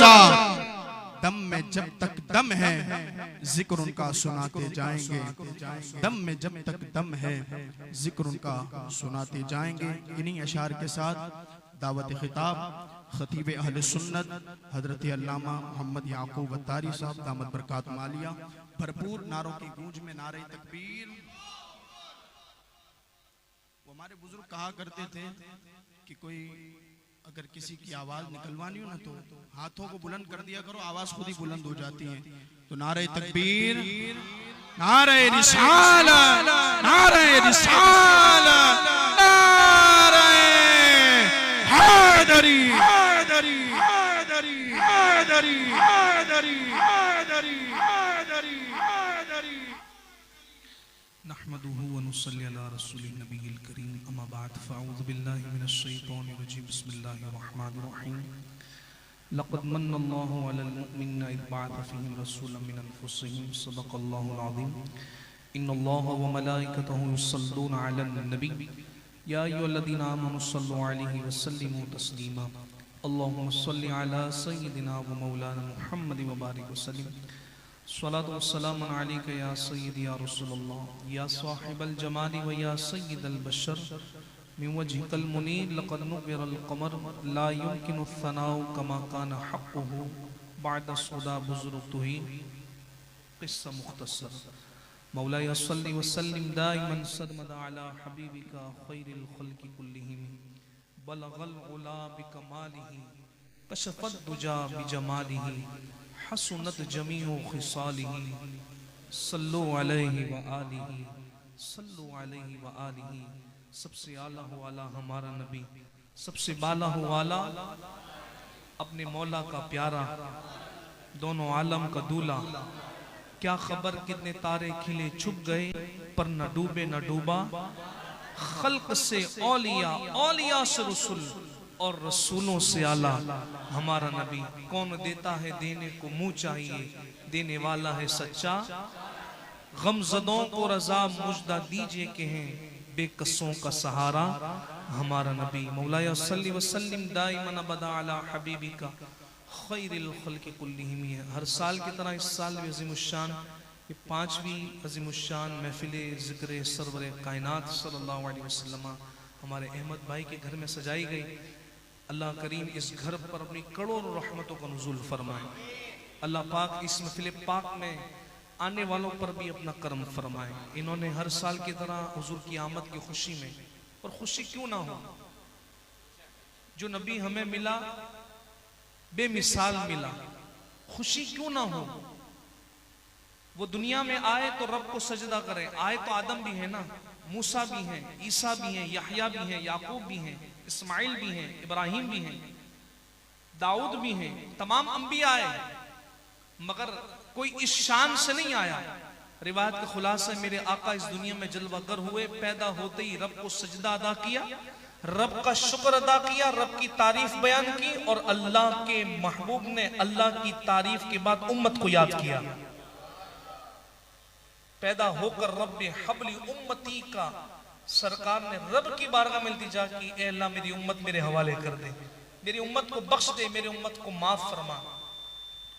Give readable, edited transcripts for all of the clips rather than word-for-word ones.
रजा, दम में जब तक दम है जिक्र उनका सुनाते जाएंगे, दम में जब तक दम है जिक्र उनका सुनाते जाएंगे। इन्हीं अशार के साथ दावत खिताब खतीब अहले सुन्नत हजरत अल्लामा मोहम्मद याकूब अत्तारी साहब दामत बरकात मालिया भरपूर नारों की गूंज में नारे तकबीर। वो हमारे बुजुर्ग कहा करते थे कि कोई अगर किसी की आवाज निकलवानी हो ना तो हाथों को बुलंद कर दिया करो, आवाज खुद ही बुलंद हो जाती है। तो नारे तकबीर, नारे रिसालत, नारे रिसालत, नारे हैदरी, हैदरी, हैदरी, हैदरी, हैदरी, हैदरी, हैदरी, हैदरी। नहमदुहु व नुसल्ली अला रसूलिन नबिय्यिल करीम, अम्मा बाद, फ़अऊज़ु बिल्लाहि मिनश शैतानिर रजीम, बिस्मिल्लाहिर रहमानिर रहीम। लक़द मन्नल्लाहु अलल मुअ्मिनीना इज़ बअअथ फ़ीहिम रसूलन मिन अनफ़ुसिहिम, सदक़ल्लाहुल अज़ीम। इन्नल्लाहा व मलाइकतहु युसल्लूना अलन नबी, या अय्युहल्लज़ीना आमनू सल्लु अलैहि व सल्लिमू तस्लीमा। अल्लाहुम्मा सल्लि अला सय्यिदिना व मौलाना मुहम्मद व बारिक व सल्लिम। स्वलातु वस्सलामु अलैका या सय्यदी या रसूलल्लाह, या साहिबल जमाली व या सय्यदल बशर, मिन वजहिकल मुनीर लक़द नुव्विरल क़मर, ला युमकिनु थनाउ कमा काना हक़्क़ुहु बअद सुदा बुज़ुर्गतुही। क़िस्सा मुख़्तसर। मौलाया सल्लि व सल्लिम दाइमन सरमदा अला हबीबिका खैरिल खल्क़ि कुल्लिहिम, बलगल उला बिकमालिही, कशफत दुजा बिजमालिही, हसनत जमीउ खिसालिही, सल्लु अलैहि व आलिही, सल्लु अलैहि व आलिही। सबसे आला हो आला हमारा नबी, सबसे बाला हो आला अपने मौला का प्यारा, दोनों आलम का दूल्हा। क्या खबर कितने तारे खिले छुप गए, पर न डूबे न डूबा। खल्क से औलिया, औलिया से रसूल, और रसूलों से आला हमारा नबी। कौन देता है देने को मुंह चाहिए, देने वाला है सच्चा। गमज़दों को रज़ा मुजदा दीजिए के हैं बेकसों का सहारा हमारा नबी। मौलाया सल्लि व सल्लिम दाइमन अबदा अला हबीबिका खैरिल खल्क़ि कुल्लिहिम। हर साल की तरह इस साल भी अज़ीमुश्शान ये 5वीं अज़ीमुश्शान महफ़िल ज़िक्र सरवर कायनात सल्लल्लाहु अलैहि वसल्लम हमारे अहमद भाई के घर में सजाई गई। अल्लाह करीम इस घर पर अपनी करोड़ों रहमतों का नुज़ूल फरमाए। अल्लाह पाक इस महफ़िल पाक में आने वालों पर भी अपना करम फरमाए। इन्होंने हर साल की तरह हुजूर की आमद की खुशी में, और खुशी क्यों ना हो, जो नबी हमें मिला बेमिसाल मिला, खुशी क्यों ना हो। वो दुनिया में आए तो रब को सजदा करें। आए तो आदम भी है ना, मूसा भी हैं, ईसा भी हैं, यहया भी हैं, याकूब भी हैं, इस्माइल भी हैं, इब्राहिम भी हैं, दाऊद भी हैं, तमाम अंबिया आए, मगर कोई इस शान से नहीं आया। रिवायत के खुलासा मेरे आका इस दुनिया में जलवागर हुए, पैदा होते ही रब को सजदा अदा किया, रब का शुक्र अदा किया, रब की तारीफ बयान की, और अल्लाह के महबूब ने अल्लाह की तारीफ के बाद उम्मत को याद किया। पैदा होकर रब हबली उम्मती का सरकार ने रब की बारगाह में इल्तिजा की, ए अल्लाह मेरी उम्मत मेरे हवाले कर दे, मेरी उम्मत को बख्श दे, मेरी उम्मत को माफ फरमा।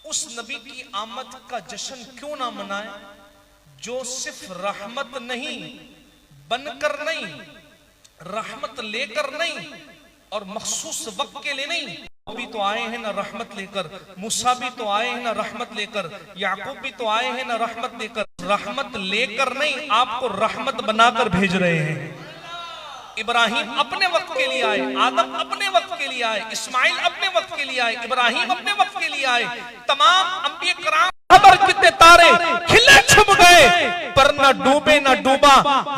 उस नबी की आमद का जश्न क्यों ना मनाए जो सिर्फ रहमत नहीं, बनकर नहीं, रहमत लेकर नहीं, और मखसूस वक्त के लिए नहीं। भी तो आए हैं ना रहमत लेकर, मूसा भी तो आए हैं ना रहमत लेकर, याकूब भी तो आए हैं ना रहमत लेकर। रहमत लेकर नहीं, आपको रहमत बनाकर भेज रहे हैं। इब्राहिम अपने वक्त के लिए आए, आदम अपने वक्त के लिए आए, इस्माइल अपने वक्त के लिए आए, इब्राहिम अपने वक्त के लिए आए। तमाम अंबिया कराम खबर कितने तारे खिले छुप गए, पर न डूबे न डूबा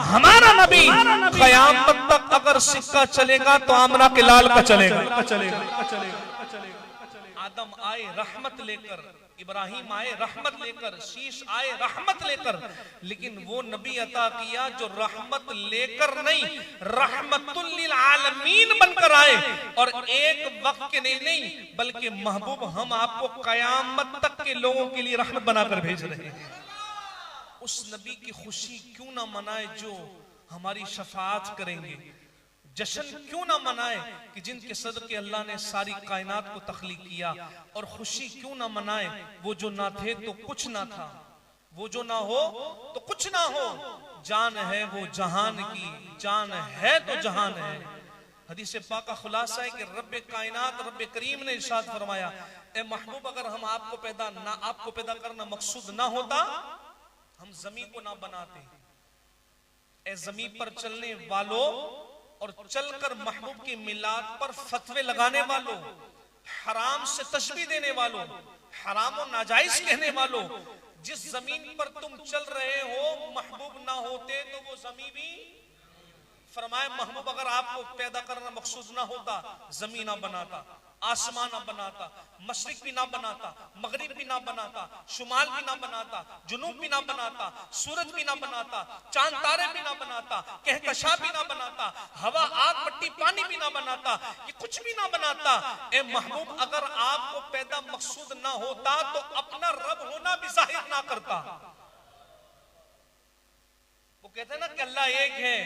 हमारा नबी। क़यामत तक अगर सिक्का चलेगा तो आमना के लाल का चलेगा। आदम आए रहमत लेकर, इब्राहिम आए रहमत लेकर, शीश आए रहमत लेकर, लेकिन वो नबी अता किया जो रहमत लेकर नहीं, रहमतुल लिल आलमीन बनकर आए। और एक वक्त के नहीं बल्कि महबूब हम आपको कयामत तक के लोगों के लिए रहमत बनाकर भेज रहे हैं। उस नबी की खुशी क्यों ना मनाए जो हमारी शफाअत करेंगे, जश्न क्यों ना मनाए कि जिनके सदके अल्लाह ने सारी कायनात को तख्लीक किया, और खुशी क्यों ना मनाए वो जो ना थे तो कुछ ना था, वो जो ना हो तो कुछ ना हो, जान है वो जहान की, जान है तो जहान है। हदीस पाक का खुलासा है कि रब्बे कायनात रब्बे करीम ने इरशाद फरमाया, ए महबूब अगर हम आपको पैदा करना मकसूद ना होता हम जमीन को ना बनाते। ए जमीन पर चलने वालों और चलकर महबूब की मिलाद पर फतवे लगाने वालों, हराम से तशबीह देने वालों, हराम और नाजायज कहने वालों, जिस जमीन पर तुम चल रहे हो महबूब ना होते तो वो जमीन भी, फरमाए महबूब अगर आपको पैदा करना मकसूद ना होता जमीन ना बनाता, आसमान ना बनाता, मशरिक भी ना बनाता, मगरिब भी ना बनाता, शुमाल भी ना बनाता, जुनूब भी ना बनाता, सूरज भी ना बनाता, चांद तारे भी ना बनाता, कहकशा भी ना बनाता, हवा आग मट्टी पानी भी ना बनाता, ये कुछ भी ना बनाता। ए महबूब अगर आपको पैदा मकसूद ना होता तो अपना रब होना भी जाहिर ना करता। वो कहते हैं ना कि अल्लाह एक है,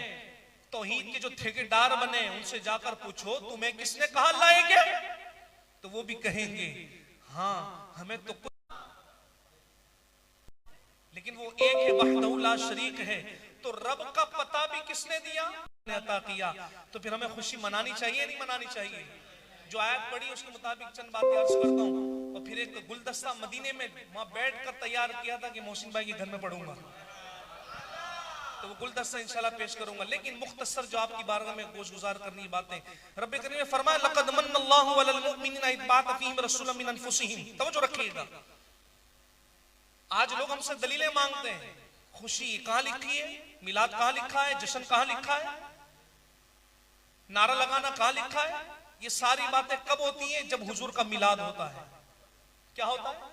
तौहीद के जो ठेकेदार बने उनसे जाकर पूछो तुम्हें किसने कहा अल्लाह एक है, तो वो भी कहेंगे हाँ हमें तो कुछ, लेकिन वो एक है, वहदहू ला शरीक है। तो रब का पता भी किसने दिया, अता किया। तो फिर हमें खुशी मनानी चाहिए नहीं मनानी चाहिए? जो आयत पढ़ी उसके मुताबिक चंद बातें अर्ज करता हूँ। और फिर एक गुलदस्ता मदीने में वहां बैठकर तैयार किया था कि मोहसिन भाई के घर में पढ़ूंगा, तो वो गुलदस्ता इंशाल्लाह पेश करूंगा। लेकिन मुख्तसर जो आपकी बारगाह में गोशगुजार करनी बातें, रब्बे करीम ने फरमाया लक़द मन्नल्लाहु अलल मुमिनीना इज़ बअथ फ़ीहिम रसूलन मिन अनफुसिहिम। तवज्जो रखिएगा, आज लोग हमसे दलीलें मांगते हैं, खुशी कहां लिखी है, मिलाद कहां लिखा है, जश्न कहां लिखा है, नारा लगाना कहां लिखा है। ये सारी बातें कब होती हैं? जब हुजूर का मिलाद होता है। क्या होता है?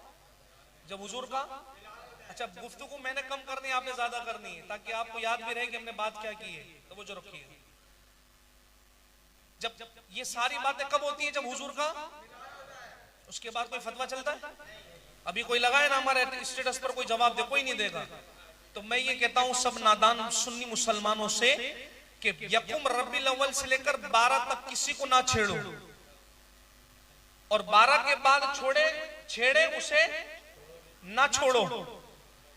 जब हुजूर का, अच्छा गुफ्तगू मैंने कम करनी है, आपने ज्यादा करनी है ताकि आपको याद भी रहे कि हमने बात क्या की है। तो वो जो रखिए, जब ये सारी बातें कब होती है? जब हुजूर का, उसके बाद कोई फतवा चलता है? अभी कोई लगाए ना हमारे स्टेटस पर, कोई जवाब दे, कोई नहीं देगा। तो मैं ये कहता हूं सब नादान सुन्नी मुसलमानों से कि यकुम रब्बिल अव्वल से लेकर 12 तक किसी को ना छेड़ो, और 12 के बाद छेड़े उसे ना छोड़ो,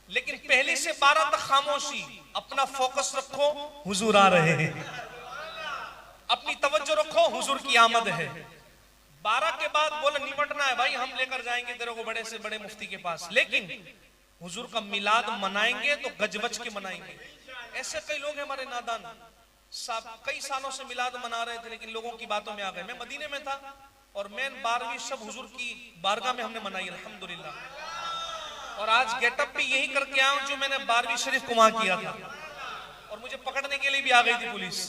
लेकिन पहली से 12 तक खामोशी। अपना फोकस रखो, हुजूर आ रहे हैं, अपनी तवज्जो रखो, हुजूर की आमद है। 12 के बाद बोले निपटना है भाई, हम लेकर जाएंगे तेरे को बड़े से बड़े मुफ्ती के पास, लेकिन हुजूर का मिलाद मनाएंगे तो गजबज के मनाएंगे। ऐसे कई लोग हैं हमारे नादान साहब, कई सालों से मिलाद मना रहे थे लेकिन लोगों की बातों में आ गए। मैं मदीने में था और मैं 12वीं शब हुजूर की बारगाह में हमने मनाई अल्हम्दुलिल्लाह, और आज गेटअप भी यही करके आया हूं जो मैंने 12वीं शरीफ को वहां किया था, और मुझे पकड़ने के लिए भी आ गई थी पुलिस।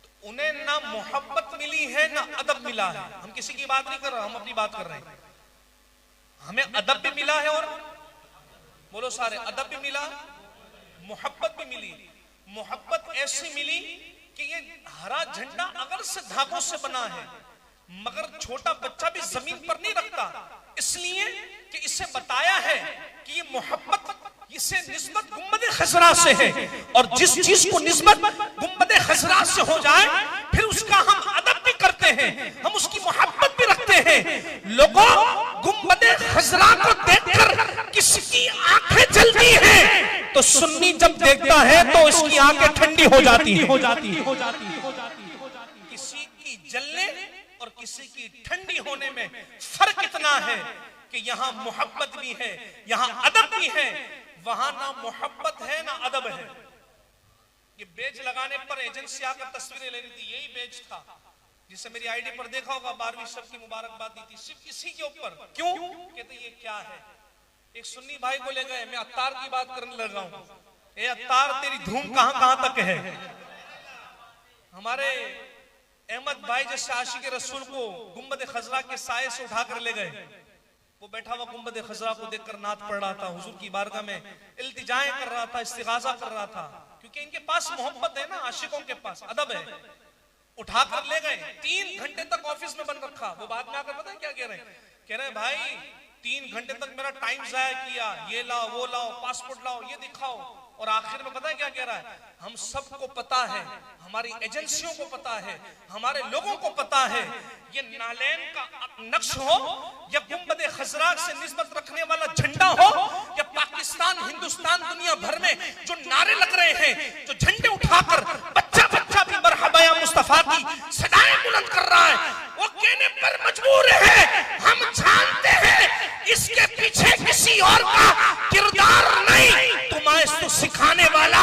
तो उन्हें ना मोहब्बत मिली है ना अदब मिला है। हम किसी की बात नहीं कर रहे, हम अपनी बात कर रहे हैं। हमें अदब भी मिला है, और बोलो सारे, अदब भी मिला, मोहब्बत भी मिली। मोहब्बत ऐसी मिली कि ये हरा झंडा अगर से धागों से बना है, मगर छोटा बच्चा भी जमीन पर नहीं रखता, इसलिए कि इसे बताया है कि ये मोहब्बत, इसे निस्बत गुंबद खजरा से है, और जिस चीज को निस्बत गुंबद खजरा से हो जाए फिर उसका हम अदब भी करते हैं, हम उसकी मोहब्बत भी रखते हैं। लोगों, गुंबद खजरा को देखकर किसी की आंखें जलती हैं, तो सुन्नी जब देखता है तो इसकी आंखें ठंडी हो जाती है। किसी की जलने और किसी की ठंडी होने में फर्क इतना है कि यहाँ मोहब्बत भी है, यहाँ अदब भी है, वहां ना मोहब्बत है ना अदब है। ये बेज लगाने पर एजेंसी आकर तस्वीरें ले रही थी, यही बेज था जिसे मेरी आईडी पर देखा होगा, 12वीं शब की मुबारकबाद दी थी सिर्फ इसी के ऊपर। क्यों? कहते ये क्या है। एक सुन्नी भाई को ले गए, मैं अत्तार की बात करने लगा हूं, ए अत्तार तेरी धूम कहां तक है। हमारे अहमद भाई जैसे आशिक रसूल को गुंबद खजरा के साये से उठाकर ले गए, वो बैठा हुआ गुंबद खजरा को देखकर नात पढ़ रहा था, हुजूर की बारगाह में इल्तिजाएं कर रहा था, इस्तिगाज़ा कर रहा था, क्योंकि इनके पास मोहब्बत है ना, आशिकों के पास अदब है। उठाकर ले गए, 3 घंटे तक ऑफिस में बंद रखा। वो बाद में आकर पता है क्या कह रहे हैं? कह रहे हैं भाई 3 घंटे तक मेरा टाइम जाया किया, ये लाओ वो लाओ, पासपोर्ट लाओ, ये दिखाओ, और आखिर में पता है क्या कह रहा है? हम सबको पता है, हमारी एजेंसियों को पता है, हमारे लोगों को पता है, ये नालैन का नक्श हो या गुंबद खजरा से निस्बत रखने वाला झंडा हो या पाकिस्तान, हिंदुस्तान, दुनिया भर में जो नारे लग रहे हैं, जो झंडे उठाकर बच्चा बच्चा भी मरहबा या मुस्तफा की सदाएं बुलंद कर रहा है, वो कहने पर मजबूर है। हम जानते हैं इसके पीछे किसी और का किरदार नहीं, तुम्हें तो सिखाने वाला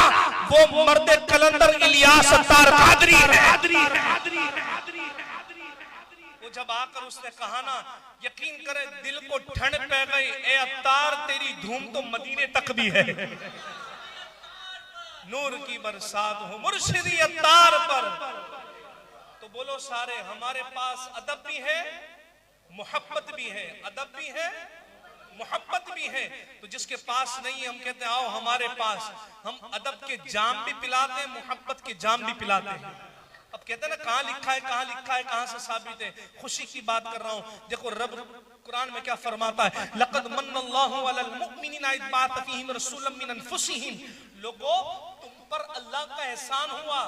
वो मर्द कलंदर इलियास अत्तार कादरी है। वो जब आकर उसने कहा ना, यकीन करे दिल को ठंड पै गई, ए अत्तार तेरी धूम तो मदीने तक भी है। नूर की बरसात हो मुर्शिदी अत्तार पर। तो बोलो सारे, हमारे पास अदब भी है, मोहब्बत भी है, अदब भी है, मोहब्बत भी है। तो जिसके पास नहीं है हम कहते हैं आओ हमारे पास, हम अदब के जाम भी पिलाते हैं, मोहब्बत के जाम भी पिलाते हैं। अब कहते हैं ना कहाँ लिखा है, कहाँ लिखा है, कहाँ से साबित है? खुशी की बात कर रहा हूँ। देखो रब कुरान में क्या फरमाता है, लक़द मन्नल्लाहु अलल मुमिनीना इज़ बअथ फ़ीहिम रसूलन मिन अनफुसिहिम। लोगों, तुम पर अल्लाह का एहसान हुआ,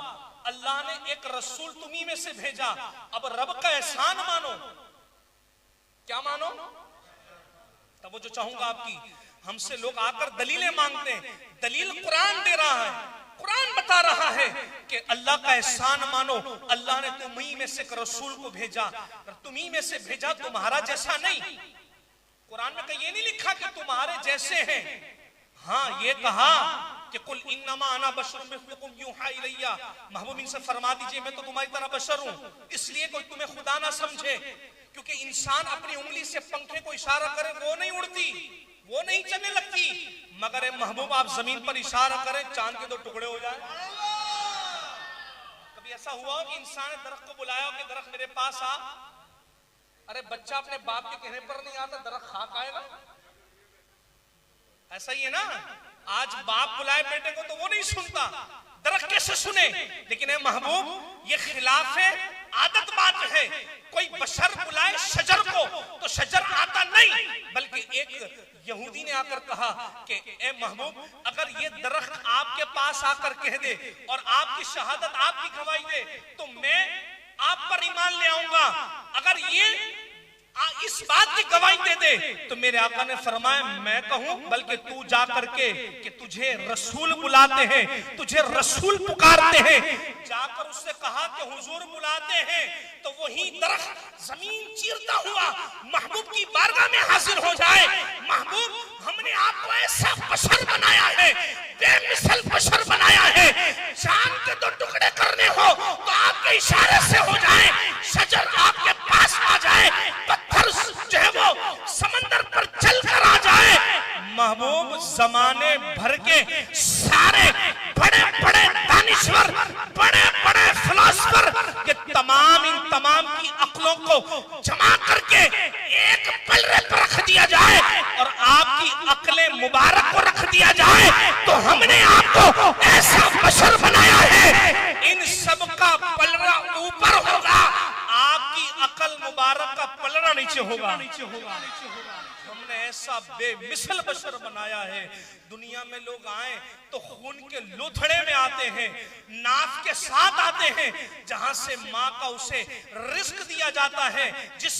अल्लाह ने एक रसूल तुम्ही में से भेजा। अब रब का एहसान मानो, क्या मानो? तब वो जो चाहूंगा आपकी, हमसे लोग आकर दलीलें मांगते हैं, दलील कुरान दे रहा है, कुरान बता रहा है कि अल्लाह का एहसान मानो, अल्लाह ने तुम्ही में से एक रसूल को भेजा, तुम्ही में से भेजा, तुम्हारा जैसा नहीं। कुरान में कहीं ये नहीं लिखा कि तुम्हारे जैसे हैं, हाँ ये कहा कि कुल इन्नमा अना बशरुम मिस्लुकुम यूहा इलैया, महबूब इनसे फरमा दीजिए मैं तो तुम्हारी तरह बशर हूं, इसलिए कोई तुम्हें खुदा ना समझे। क्योंकि इंसान अपनी उंगली से पंखे को इशारा करे वो नहीं उड़ती, वो नहीं चलने लगती, मगर महबूब आप जमीन पर इशारा करें चांद के दो टुकड़े हो जाए। कभी ऐसा हुआ हो कि इंसान ने दरख्त को बुलाया हो कि दरख्त मेरे पास आ? अरे बच्चा अपने बाप के कहने पर नहीं आता, दरख्त खाक आएगा। ऐसा ही है ना, आज बाप बुलाए बेटे को तो वो नहीं सुनता, दरख्त कैसे सुने? लेकिन ए महबूब ये खिलाफ है आदत बात है। कोई बशर बुलाए शजर को तो शजर आता नहीं, बल्कि एक यहूदी ने आकर कहा कि ए महबूब अगर ये दरख्त आपके पास आकर कह दे और आपकी शहादत, आपकी गवाही दे तो मैं आप पर ईमान ले आऊंगा, अगर ये इस बात की गवाही दे दे तो मेरे आका ने फरमाया मैं कहूं बल्कि तू जा करके कि तुझे रसूल बुलाते हैं, तुझे रसूल पुकारते हैं, जाकर उससे कहा कि हुजूर बुलाते हैं, तो वही दरख्त जमीन चीरता हुआ महबूब की बारगाह में हाजिर हो जाए। महबूब हमने आपको ऐसा बशर बनाया है, बेमिसल बशर बनाया है, चांद के दो टुकड़े करने हो तो आपके इशारे से हो जाए, शजर आपके पास आ जाए, पत्थर जो है वो समंदर पर चल कर आ जाए। महबूब जमाने भर के सारे बड़े बड़े दानिश्वर, बड़े बड़े फिलोसफर, ये तमाम इन तमाम की अक्लों को जमा करके एक पलड़े पर रख दिया जाए और आपकी अक्लें मुबारक को रख दिया जाए तो हमने आपको ऐसा बशर बनाया है, इन सब का पलड़ा ऊपर होगा, आपकी अकल मुबारक का पलड़ा नीचे होगा। हमने ऐसा बेमिसल बशर बनाया है। दुनिया में लोग आए तो खून के लोथड़े में आते हैं, नाफ के साथ आते हैं, जहां से माँ का उसे रिस्क दिया जाता है, जिस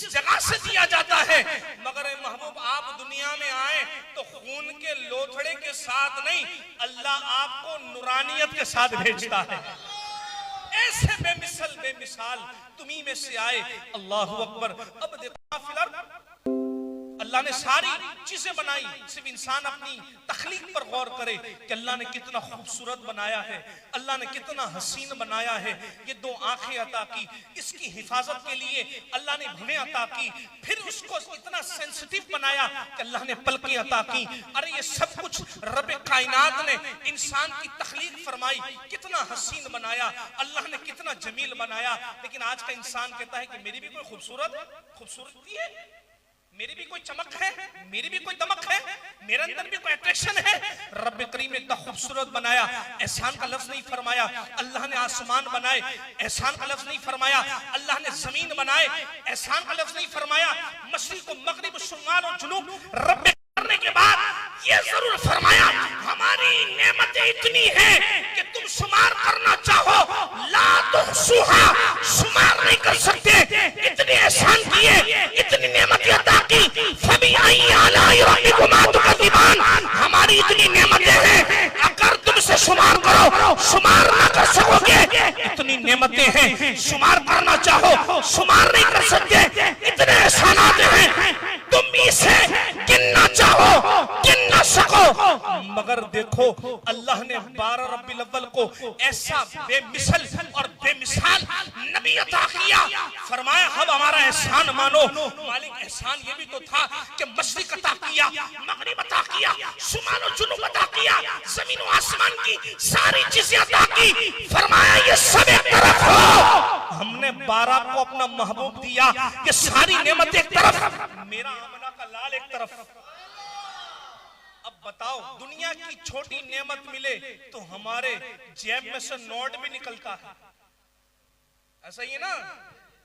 जगह से दिया जाता है। मगर महबूब आप दुनिया में आए तो खून के लोथड़े के साथ नहीं, अल्लाह आपको नूरानियत के साथ भेजता है। ऐसे बेमिसल बेमिसाल तुम्ही में से आए। अल्लाहु अकबर। अब देखो अल्लाह ने सारी चीजें बनाई, सिर्फ इंसान अपनी तखलीक पर गौर करे कि अल्लाह ने कितना खूबसूरत बनाया है, अल्लाह ने कितना हसीन बनाया है। ये दो आंखें अता की, इसकी हिफाजत के लिए अल्लाह ने भुनें अता की, फिर उसको इतना सेंसिटिव बनाया कि अल्लाह ने पलकें अता की। अरे ये सब कुछ रब कायनात ने इंसान की तखलीक फरमाई, कितना हसीन बनाया, अल्लाह ने कितना जमील बनाया। लेकिन आज का इंसान कहता है कि मेरी भी कोई खूबसूरती है, मेरी भी कोई चमक है, मेरी भी कोई दमक है, मेरे अंदर भी कोई अट्रैक्शन है। रब करीम ने इतना खूबसूरत बनाया, एहसान का लफ्ज नहीं फरमाया। अल्लाह ने आसमान बनाए, एहसान का लफ्ज नहीं फरमाया। अल्लाह ने जमीन बनाए, एहसान का लफ्ज नहीं फरमाया। मशरिक को मगरिब, शुमाल और जुनूब रब करने के बाद ये जरूर फरमाया हमारी नेमतें इतनी हैं कि तुम शुमार करना चाहो ला तुहसूहा, शुमार नहीं कर सकते। इतने एहसान किए, इतनी नेमतें अता की। फबी आई आलाई रब्बिकुमा तुकज़िबान, हमारी इतनी नेमतें हैं, अगर तुमसे शुमार करो शुमार ना कर सकोगे। इतनी नेमतें हैं, शुमार करना चाहो शुमार नहीं कर सकते। इतने एहसानात हैं, तुम इसे गिनना चाहो गिन ना सको। मगर देखो अल्लाह ने 12 रब्बिल अव्वल को ऐसा बेमिसल और बेमिसाल नबी अता किया। फरमाया अब हमारा एहसान मानो। मालिक एहसान ये भी तो था कि मशरिक अता किया, मगरिब अता किया, शुमाल और जुनूब अता किया, जमीन और आसमान की सारी चीजें अता की। फरमाया ये सब एक तरफ हो। हमने 12 को अपना महबूब दिया, ये सारी नेमत एक तरफ, मेरा आमना का लाल एक तरफ। अब बताओ दुनिया की छोटी नेमत मिले तो हमारे जेब में से नोट भी निकलता है। ऐसा ही है ना,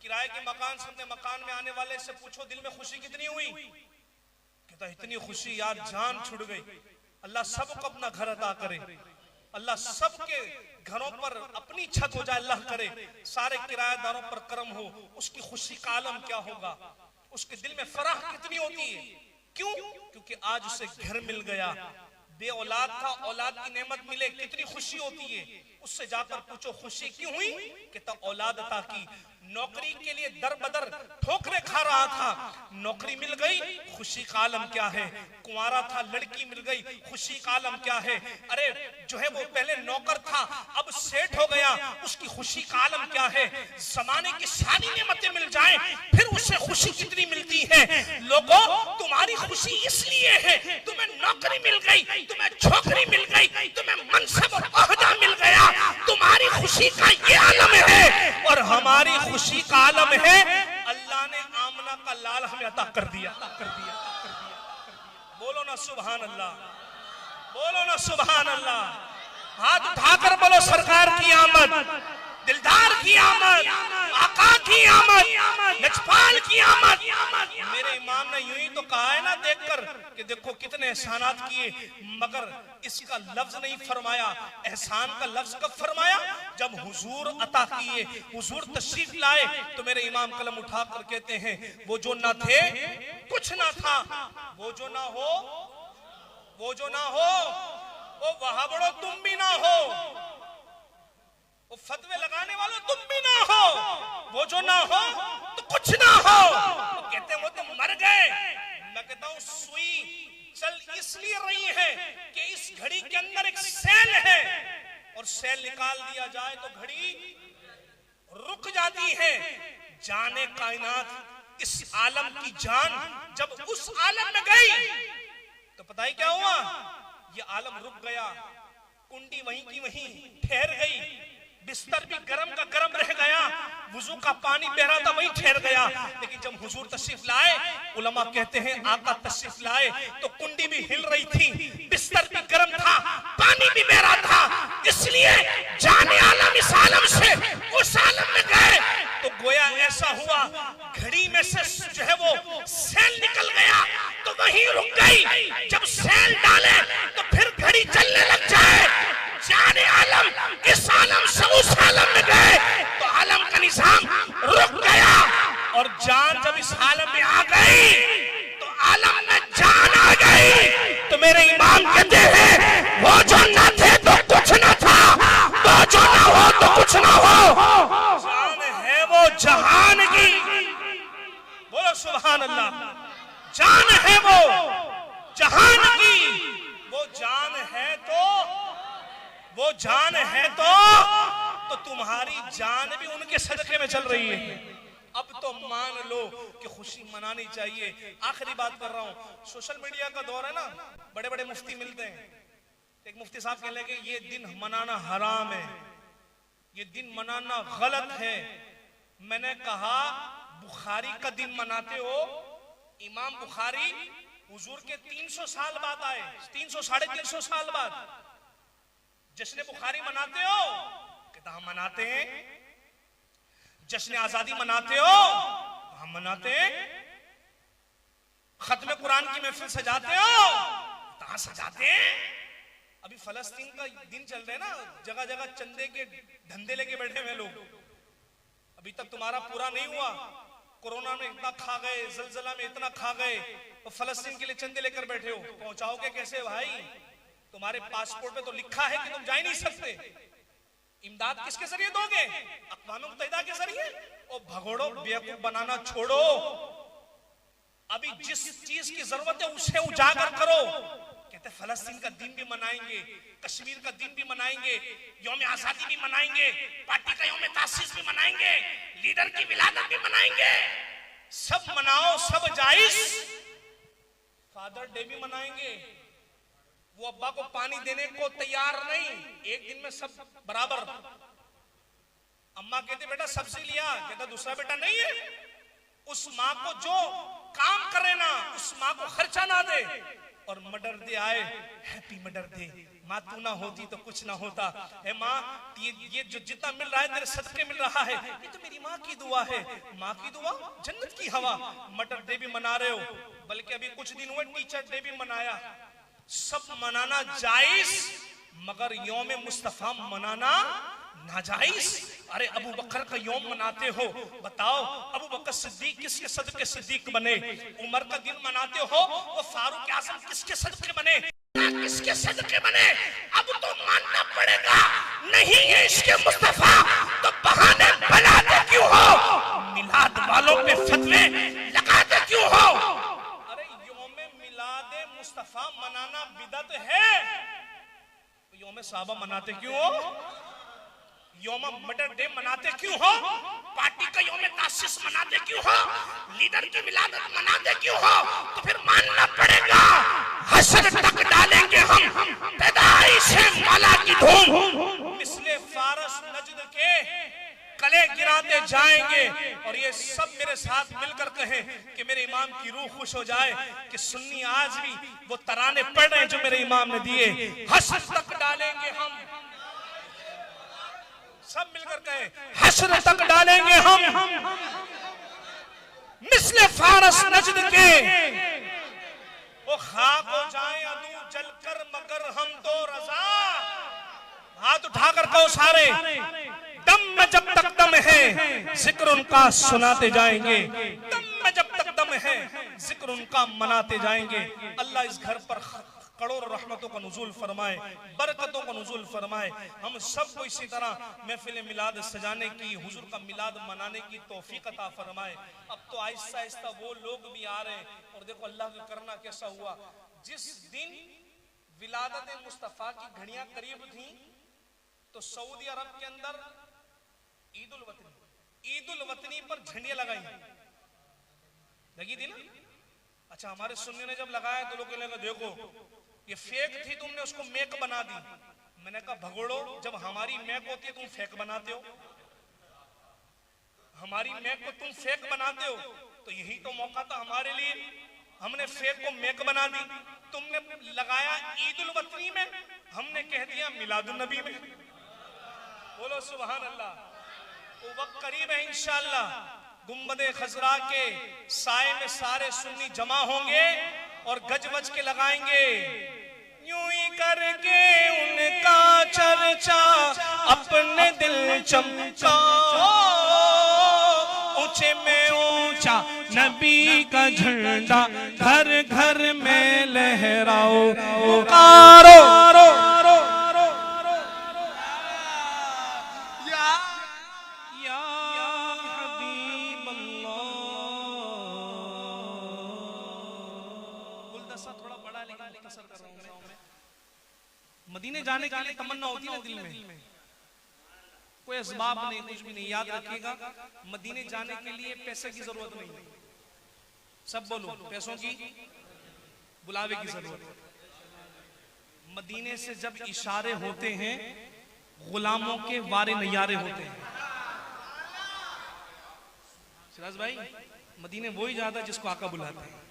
किराए के मकान से अपने मकान में आने वाले से पूछो दिल में खुशी कितनी हुई, कहता इतनी खुशी यार जान छुड़ गई। अल्लाह सबको अपना घर अता करे, अल्लाह सबके घरों पर अपनी छत हो जाए, अल्लाह करे सारे किराएदारों पर करम हो। उसकी खुशी का आलम क्या होगा, उसके दिल में फराह कितनी होती है। क्यों? क्योंकि आज उसे घर मिल गया। बे औलाद था, औलाद की नेमत मिले कितनी खुशी होती है। उससे जाकर पूछो खुशी क्यों हुई, कहता औलाद अता की। नौकरी के लिए दर बदर ठोकरें खा रहा था, नौकरी मिल गई, खुशी का आलम क्या है। कुंवारा था, लड़की मिल गई, खुशी का आलम क्या है। अरे जो है वो पहले नौकर था, अब सेठ हो गया, उसकी खुशी का आलम क्या है। जमाने की सारी नेमतें मिल जाएं, फिर उससे खुशी कितनी मिलती है। लोगों तुम्हारी खुशी इसलिए है, तुम्हें नौकरी मिल गई, तुम्हें छोकरी मिल गई, तुम्हें मनसब और ओहदा मिल गया, तुम्हारी खुशी का ये आलम है। और हमारी खुशी का आलम है अल्लाह ने आमना का लाल हमें अता कर दिया। बोलो ना सुभान अल्लाह, बोलो ना सुभान अल्लाह। हाथ उठाकर बोलो सरकार की आमद, दिलदार की आमद, आका की आमद, लजपाल की आमद। मेरे इमाम ने यूं ही तो कहा है ना देखकर कि देखो कितने एहसानात किए, मगर इसका लफ्ज नहीं फरमाया। एहसान का लफ्ज कब फरमाया, जब हुजूर अता किए, हुजूर तशरीफ लाए तो मेरे इमाम कलम उठाकर कहते हैं वो जो ना थे कुछ ना था, वो जो ना हो वो जो ना हो वो वहां बड़ो तुम भी ना हो, वो फतवे लगाने वालों तुम भी ना हो, वो जो ना हो तो कुछ ना हो। वो कहते हैं वो तो मर गए। मैं कहता हूं सुई चल इसलिए रही है कि इस घड़ी के अंदर एक सेल है, और सेल निकाल दिया जाए तो घड़ी रुक जाती है। जाने कायनात इस आलम की जान जब उस आलम में गई तो पता ही क्या हुआ, ये आलम रुक गया, कुंडी वहीं की वहीं ठहर गई, बिस्तर भी गरम का गरम रह गया, वुजू का पानी बह रहा था वहीं ठहर गया। लेकिन जब हुजूर तशरीफ लाए, उलमा कहते हैं आका तशरीफ लाए तो कुंडी भी हिल रही थी, बिस्तर भी गरम था, पानी भी बह रहा था। इसलिए जाने आलम इस आलम से उस आलम में गए तो गोया ऐसा हुआ घड़ी में से जो है वो सेल निकल गया तो वहीं रुक गई। जब सेल डाले तो फिर घड़ी चलने लग जाए। जाने आलम इस आलम से उस आलम में गए तो आलम का निजाम रुक गया, और जान जब इस आलम में आ गई तो आलम में जान आ गई। तो मेरे इमाम कहते हैं वो जो ना थे तो कुछ ना था, वो जो ना हो तो कुछ ना हो। जान है वो जहान की, बोलो सुभान अल्लाह। जान है वो जहान की, वो जान है तो वो जान है तो तुम्हारी जान भी उनके सदके में चल रही है। अब तो मान लो कि खुशी मनानी चाहिए। आखिरी बात कर रहा हूं, सोशल मीडिया का दौर है ना, बड़े बड़े मुफ्ती मिलते हैं। एक मुफ्ती साहब कहने लगे ये दिन मनाना हराम है, ये दिन मनाना गलत है। मैंने कहा बुखारी का दिन मनाते हो, इमाम बुखारी हुजूर के 300 साल बाद आए, 300 साढ़े 300 साल बाद। जश्न बुखारी मनाते हो, कहता हम मनाते हैं। जश्न आजादी मनाते हो, हम मनाते हैं। खत्म कुरान की महफिल सजाते हो, कहां सजाते हैं। अभी फलस्तीन का दिन चल रहे ना, जगह जगह चंदे के धंधे लेके बैठे हुए लोग। अभी तक तुम्हारा पूरा नहीं हुआ, कोरोना में इतना खा गए, जलजला में इतना खा गए, तो फलस्तीन के लिए चंदे लेकर बैठे हो। पहुंचाओगे कैसे भाई? तुम्हारे पासपोर्ट पे तो लिखा है कि तुम जा ही नहीं सकते। इमदाद किसके जरिए दोगे? अक़वाम मुत्तहिदा के जरिए। ओ भगोड़ो, बेवकूफ बनाना छोड़ो। अभी जिस चीज की जरूरत है उसे उजागर करो। कहते फलस्तीन का दिन भी मनाएंगे, कश्मीर का दिन भी मनाएंगे, यौम आजादी भी मनाएंगे, पार्टी का यौम तासीस भी मनाएंगे, लीडर की विलादत भी मनाएंगे। सब मनाओ, सब जायज। फादर डे भी मनाएंगे। वो अब्बा को पानी देने को तैयार नहीं, एक दिन में सब बराबर। अम्मा कहते बेटा सब्जी लिया, कहता दूसरा बेटा नहीं है। उस माँ को जो काम करे ना, उस माँ को खर्चा ना दे। और मदर डे आए, हैप्पी मदर डे, माँ तू ना होती तो कुछ ना होता। है माँ, ये जो जितना मिल रहा है तेरे सदके मिल रहा है, ये तो मेरी माँ की दुआ है। माँ की दुआ जन्नत की हवा। मदर डे भी मना रहे हो, बल्कि अभी कुछ दिन हुए टीचर डे भी मनाया। सब मनाना जायज, मगर यौम मुस्तफा मनाना नाजायज। अरे अबू बकर का यौम मनाते हो, बताओ अबू बकर सिद्दीक किसके सदके सिद्दीक बने? उमर का दिन मनाते हो तो फारूक आजम किसके सदके बने? किसके सदके बने? अब तो मानना पड़ेगा, नहीं है इसके मुस्तफा तो बहाने बनाते क्यों हो? मिलाद वालों पे फतवे लगाते क्यों हो? अरे यौम मिलाद मुस्तफा मनाना बिदअत है, यौम सहाबा मनाते क्यों हो? यौम मदर डे मनाते क्यों हो? पार्टी का यौम तासीस मनाते क्यों हो? लीडर की विलादत मनाते क्यों हो? तो फिर मानना पड़ेगा, हश्र तक डालेंगे हम पैदाइश माला की धूम। मिसले फारस नजद के कले गिराते जाएंगे। और ये सब मेरे साथ मिलकर कहें कि मेरे इमाम की रूह खुश हो जाए कि सुन्नी आज भी वो तराने पढ़ रहे हैं जो मेरे इमाम ने दिए। हश्र तक डालेंगे हम, सब मिलकर कहें, हश्र तक डालेंगे हम मिसले फारस नजद के। वो खाक हो जाए अदू जलकर मगर हम तो रजा। हाथ उठाकर कहो सारे, दम में जब तक दम है जिक्र उनका सुनाते जाएंगे। दम में जब तक दम है जिक्र उनका मनाते जाएंगे। अल्लाह इस घर पर करोड़ रहमतों का नुज़ूल फरमाए, बरकतों का नुज़ूल फरमाए। हम सबको इसी तरह महफिल मिलाद सजाने की, हुजूर का मिलाद मनाने की तौफीक अता फरमाए। अब तो आहिस्ता आहिस्ता वो लोग भी आ रहे हैं। और देखो अल्लाह का करना कैसा हुआ, जिस दिन विलादत मुस्तफ़ा की घड़ियां करीब थी तो सऊदी अरब के अंदर ईद उल वतनी पर झंडियां लगाई, लगी थी ना। अच्छा, हमारे सुन्नी ने जब लगाया तो लोग लगा देखो ये फेक थी, तुमने उसको मेक बना दी। मैंने कहा भगोड़ो, जब हमारी मेक होती है तुम फेक बनाते हो, हमारी मेक को तुम फेक बनाते हो, तो यही तो मौका था हमारे लिए। हमने फेक को मेक बना दी। तुमने लगाया ईद उल वतनी में, हमने कह दिया मिलादुन नबी में। बोलो सुभान अल्लाह। वो वक्त करीब है इंशाअल्लाह, गुम्बदे खजरा के साए में सारे सुन्नी जमा होंगे और गज वज के लगाएंगे। यूं ही करके उनका चर्चा अपने दिल चमका, ऊंचे में ऊंचा नबी का झंडा घर घर में लहराओ। पुकारो मदीने जाने के लिए तमन्ना होती है दिल में, कोई असबाब नहीं, कुछ भी नहीं। याद रखिएगा, मदीने जाने के लिए पैसे की जरूरत नहीं, सब बोलो पैसों की, बुलावे की जरूरत। मदीने से जब इशारे होते हैं गुलामों के वारे नयारे होते हैं। सिराज भाई, मदीने वही जाता है जिसको आका बुलाते हैं।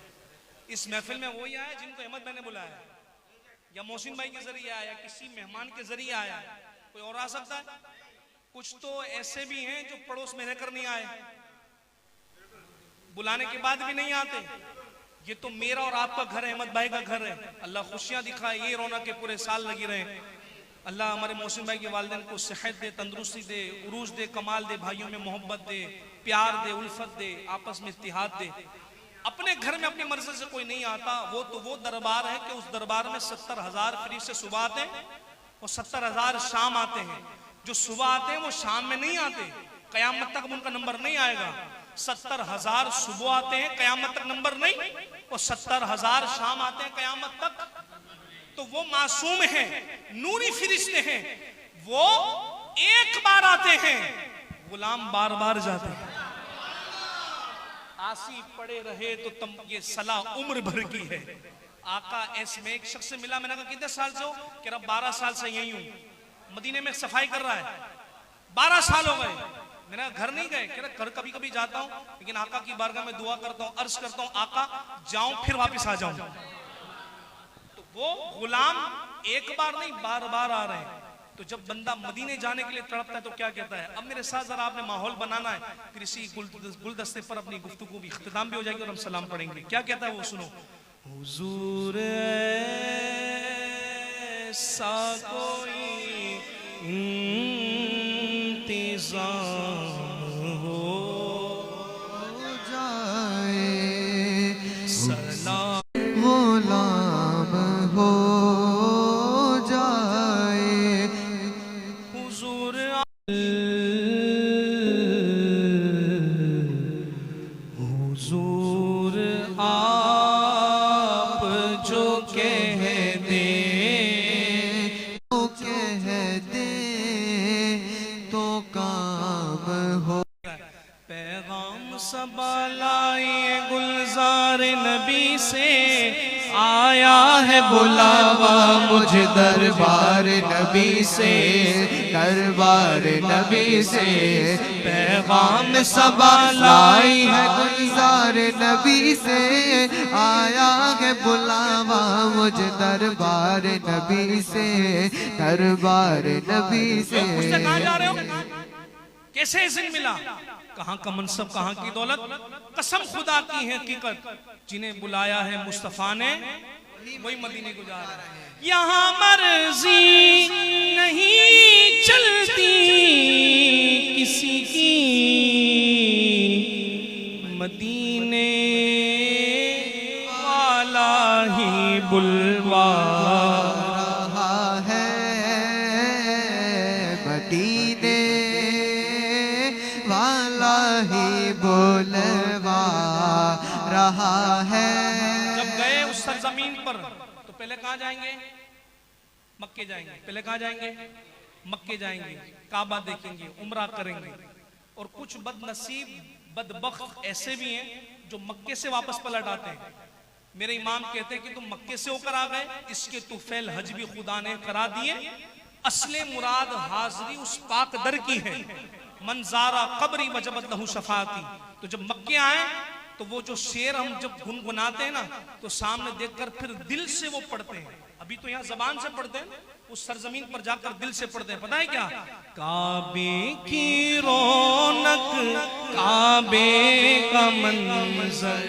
इस महफिल में वही आया जिनको अहमद भाई ने बुलाया, या मोहसिन भाई के जरिए आया, किसी मेहमान के जरिए आया, कोई और आ सकता है। कुछ तो ऐसे भी हैं जो पड़ोस में रहकर नहीं आए, बुलाने के बाद भी नहीं आते। ये तो मेरा और आपका घर है, अहमद भाई का घर है। अल्लाह खुशियां दिखाए, ये रौनक के पूरे साल लगी रहे। अल्लाह हमारे मोहसिन भाई के वालिदैन को सेहत दे, तंदुरुस्ती दे, उरूज दे, कमाल दे, भाइयों में मोहब्बत दे, प्यार दे, उल्फत दे, आपस में इत्तिहाद दे। अपने घर में अपनी मर्जी से कोई नहीं आता। वो तो वो दरबार है कि उस दरबार में 70,000 फरीद से सुबह आते हैं और 70,000 शाम आते हैं। जो सुबह आते हैं वो शाम में नहीं आते, कयामत तक उनका नंबर नहीं आएगा। 70,000 सुबह आते हैं, कयामत तक नंबर नहीं, और 70,000 शाम आते हैं, कयामत तक। तो वो मासूम हैं, नूरी फरिश्ते हैं। वो एक बार आते हैं, गुलाम बार बार जाते हैं। आसी पड़े रहे तो तुम, ये सलाह उम्र भर की है। आका ऐसे में एक शख्स से मिला, मैंने कहा कितने साल से हो? कह रहा 12 साल से यही हूं, मदीने में सफाई कर रहा है, 12 साल हो गए। मेरा घर नहीं गए? कह रहा घर कभी कभी जाता हूं, लेकिन आका की बारगाह में दुआ करता हूं, अर्ज करता हूं आका जाऊं फिर वापस आ जाऊं। तो वो गुलाम एक बार नहीं बार बार आ रहे हैं। तो जब बंदा मदीने जाने के लिए तड़पता है तो क्या कहता है? अब मेरे साथ जरा आपने माहौल बनाना है, फिर इसी गुलदस्ते पर अपनी गुफ्तगू भी इख्तिताम भी हो जाएगी और हम सलाम पढ़ेंगे। क्या कहता है वो सुनो। हुजूर ऐसा कोई इंतज़ाम हो जाए, सलाम गुलाम हो जाए। हुजूर हुजूर आप जो कह दे तो कह दे तो काम हो। पैगाम सबा लाए गुलजार नबी से, आया है बुलावा मुझ दरबार नबी से, दरबार नबी से। पैगाम सबा लाई है गुलजार नबी से, आया है बुलावा मुझ दरबार नबी से, दरबार नबी से। पूछते कहाँ जा रहे हो? कैसे इज़्न मिला? कहाँ का मनसब, कहाँ की दौलत? कसम खुदा की है हकीकत, जिन्हें बुलाया है मुस्तफा ने वही मदीने को जा रहा है। यहाँ मर्जी नहीं चलती किसी की, मदीने वाला ही बुलवा रहा है, मदीने वाला ही बुलवा रहा है। जब गए उस सरजमीन पर तो पहले कहाँ जाएंगे? मक्के जाएंगे। पहले कहाँ जाएंगे? मक्के जाएंगे, काबा देखेंगे, उम्रा करेंगे। और कुछ बदनसीब बदबख्त ऐसे भी हैं जो मक्के से वापस पलट आते हैं। मेरे इमाम कहते हैं कि तुम मक्के से होकर आ गए, इसके तुफैल हज भी खुदा ने करा दिए। असले मुराद हाजरी उस पाक दर की है, मंजारा कब्री वजबत लहू शफाती। तो जब मक्के आए तो वो जो शेर हम जब गुनगुनाते हैं ना, तो सामने देखकर फिर दिल से वो पढ़ते हैं। अभी तो यहाँ जबान से पढ़ते हैं, उस सरजमीन पर जाकर दिल से पढ़ते हैं। पता है क्या? काबे की रौनक, काबे का मंजर,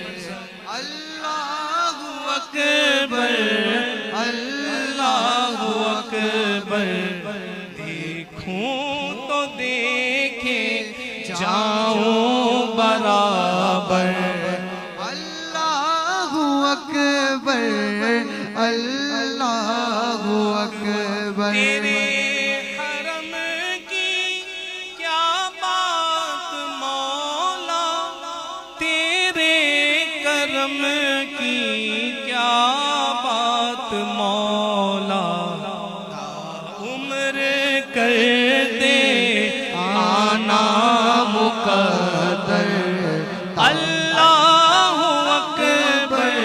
अल्लाहु अकबर अल्लाहु अकबर, देखूं तो देखे जाऊं बराबर। अल्लाहु अकबर अल्लाहु अकबर। तेरे हरम की क्या बात मौला, तेरे करम की क्या बात मौला, उम्र कर दे आना मुकद्दर। अल्लाहु अकबर।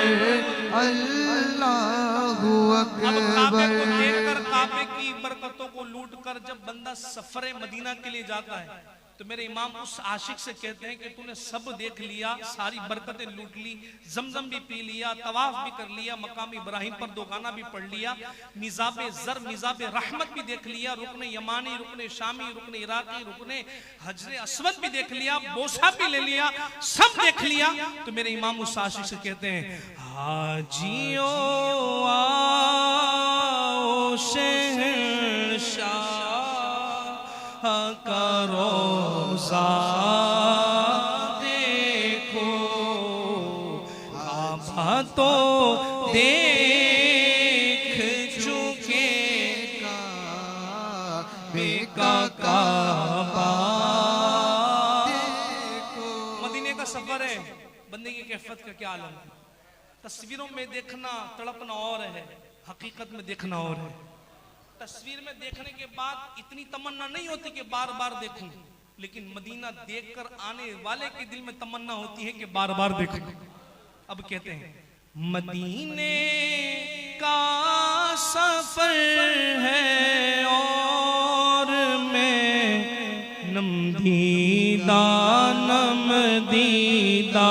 अल्लाहु अब काबे को अकबर। देखकर, काबे की बरकतों को लूट कर जब बंदा सफरे मदीना के लिए जाता है तो मेरे इमाम उस आशिक से कहते हैं कि तूने सब देख लिया, सारी बरकतें लूट ली, जमजम भी पी लिया, तवाफ भी कर लिया, मकाम इब्राहिम पर 2 गाना भी पढ़ लिया, मिजाबे जर मिजाबे रहमत भी देख लिया, रुकने यमानी, रुकने शामी, रुकने इराकी, रुकने हजरे अस्वद भी देख लिया, बोसा भी ले लिया, सब देख लिया। तो मेरे इमाम उस आशिक से कहते हैं हाजियो आओ शहंशाह का रोज़ा देखो, काबा तो देख चुके बेका काबा देखो। मदीने का सफर है, बंदे की कैफियत का क्या आलम है। तस्वीरों में देखना तड़पना और है, हकीकत में देखना और है। तस्वीर में देखने के बाद इतनी तमन्ना नहीं होती कि बार बार देखूं, लेकिन मदीना देखकर आने वाले के दिल में तमन्ना होती है कि बार बार देखूं। अब कहते हैं मदीने का सफर है और मैं नमदीदा नमदीदा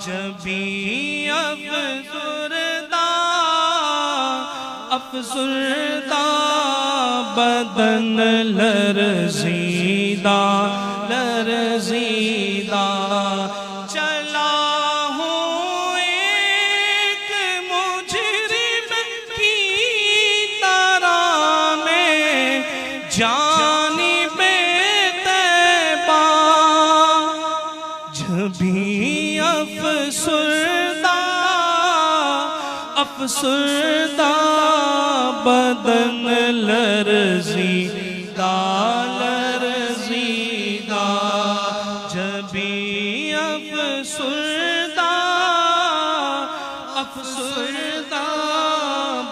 जबी अफसुरदा बदन लरज़ीदा लरज़ीदा चला हूँ एक मुजरिम की तरह में जानिबे तैबा जबी अफसुरदा बदन लरज़ीदा लरज़ीदा जबी अफसुरदा अफसुरदा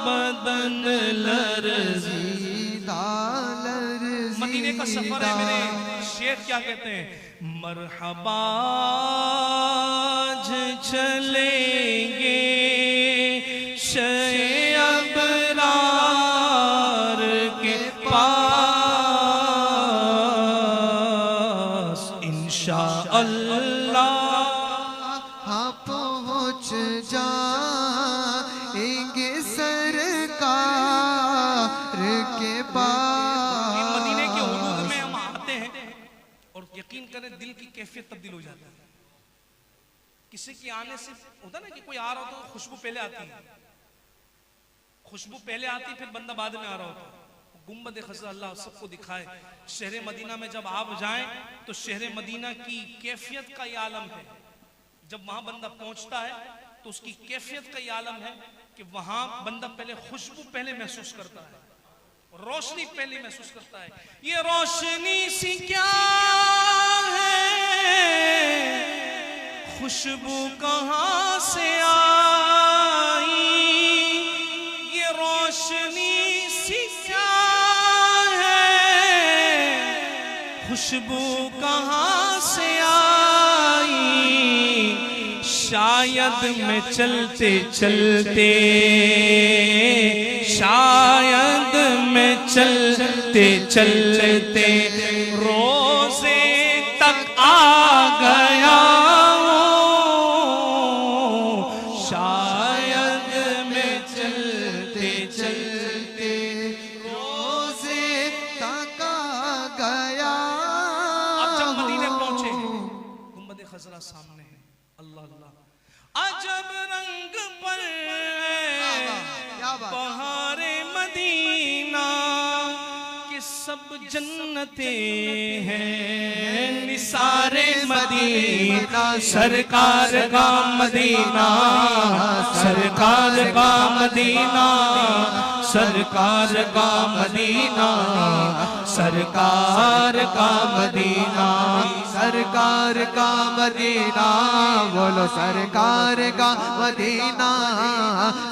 बदन लरज़ीदा लरज़ीदा। मदीने का सफर है मेरे शेर क्या कहते हैं मरहबा चलेंगे अबरार के पास इंशाअल्लाह हाँ पहुँच जाएंगे सरकार के पास। मदीने के हुदूद में हम आते हैं और यकीन करें दिल की कैफियत तब्दील हो जाती है। किसी के आने से होता ना कि कोई आ रहा हो तो खुशबू पहले आती है, खुशबू पहले आती फिर बंदा बाद में आ रहा होता। गुम्बद खज़रा अल्लाह सबको दिखाए। शहर मदीना में जब आप जाएं तो शहर मदीना की कैफियत का ये आलम है। जब वहां बंदा पहुंचता है तो उसकी कैफियत का ये आलम है कि वहां बंदा पहले खुशबू पहले महसूस करता है, रोशनी पहले महसूस करता है। ये रोशनी सी क्या है, खुशबू कहां से आई, ये रोशनी सी क्या है, खुशबू कहां से आई। शायद मैं चलते चलते, शायद मैं चलते चलते रोज़े तक आ गया। सामने है अल्लाह अल्लाह अजब रंग पर बहारे मदीना के सब जन्नते हैं, निसारे मदीना सरकार का मदीना, सरकार का मदीना, सरकार का मदीना, सरकार का मदीना, सरकार का मदीना, बोलो सरकार का मदीना,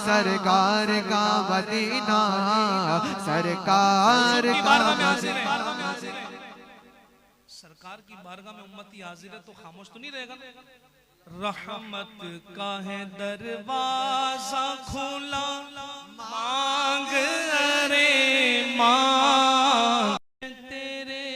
सरकार का मदीना, सरकार का मदीना। सरकार की बारगाह में उम्मती हाजिर है तो खामोश तो नहीं रहेगा। रहमत का है दरवाजा खुला, मांग अरे मांग तेरे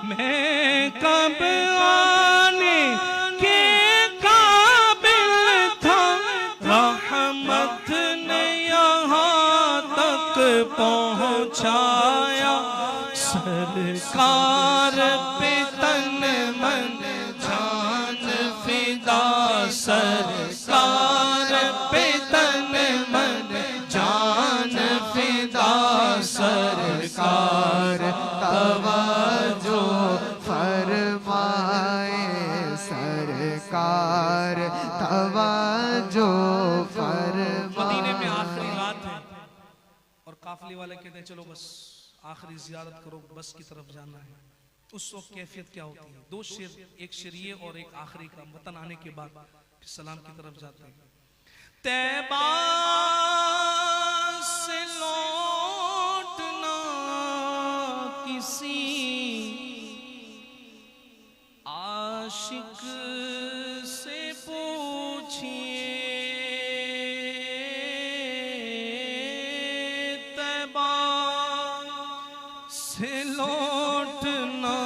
मैं कब आने के काबिल था, रहमत ने यहाँ तक पहुँचाया। सरकार पे तन मन जान फिदा, सरकार पे तन मन जान फिदा। सरकार तवज्जो फरमाए, सरकार तवज्जो फरमाए। मदीने में आखिरी रात है और काफिले वाले कहते हैं चलो बस आखिरी जियारत करो, बस की तरफ जाना है। उस वक्त कैफियत क्या होती है? दो शेर, एक शेर ये और एक आखिरी का। वतन आने के बाद फिर सलाम की तरफ जाते हैं। तैबा से लौटना किसी आशिक से पूछिए, तैबा से लौटना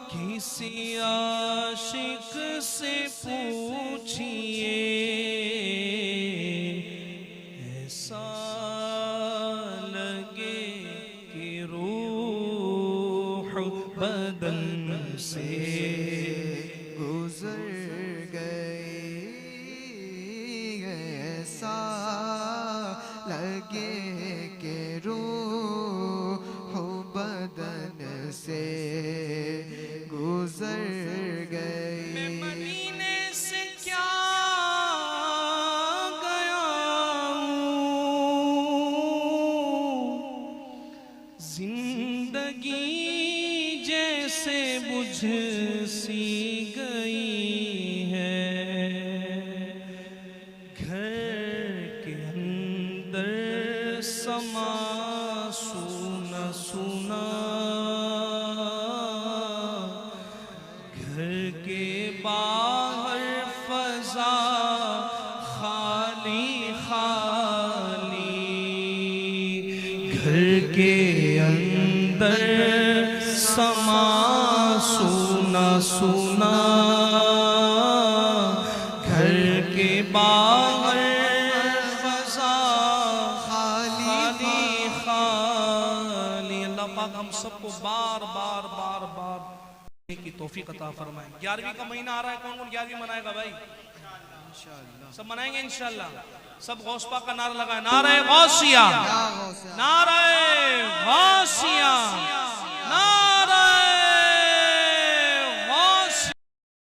किसी आशिक से पूछिए। ऐसा लगे कि रूह बदन से गुजर गई, ऐसा लगे कि रूह बदन से गुजर गई। मैं मदीने से क्या गया हूँ, जिंदगी जैसे बुझ सी गई है। घर के अंदर समा सुना सुना, घर के बाहर फजा खाली खाली। घर के अंदर समा सुना सुना, घर के बाहर फजा खाली खाली। अल्लाह पाक हम सबको बार बार बार बार की तौफीक अता फरमाए। 11वीं का महीना आ रहा है, कौन कौन 11वीं मनाएगा भाई? सब मनाएंगे इंशाल्लाह। सब गौस पाक का नारा लगाए, नारे गौसिया, नारे गौसिया।